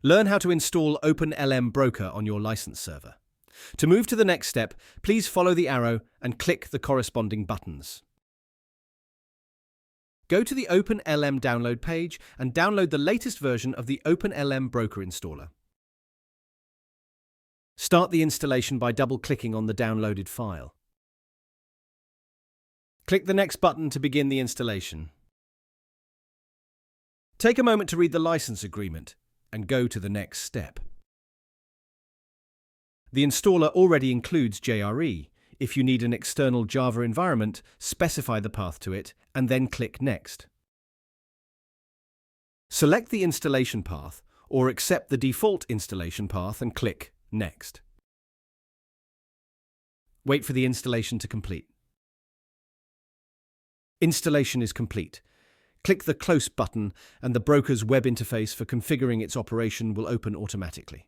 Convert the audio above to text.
Learn how to install OpenLM Broker on your license server. To move to the next step, please follow the arrow and click the corresponding buttons. Go to the OpenLM download page and download the latest version of the OpenLM Broker installer. Start the installation by double-clicking on the downloaded file. Click the next button to begin the installation. Take a moment to read the license agreement and go to the next step. The installer already includes JRE. If you need an external Java environment, specify the path to it and then click Next. Select the installation path or accept the default installation path and click Next. Wait for the installation to complete. Installation is complete. Click the Close button and the broker's web interface for configuring its operation will open automatically.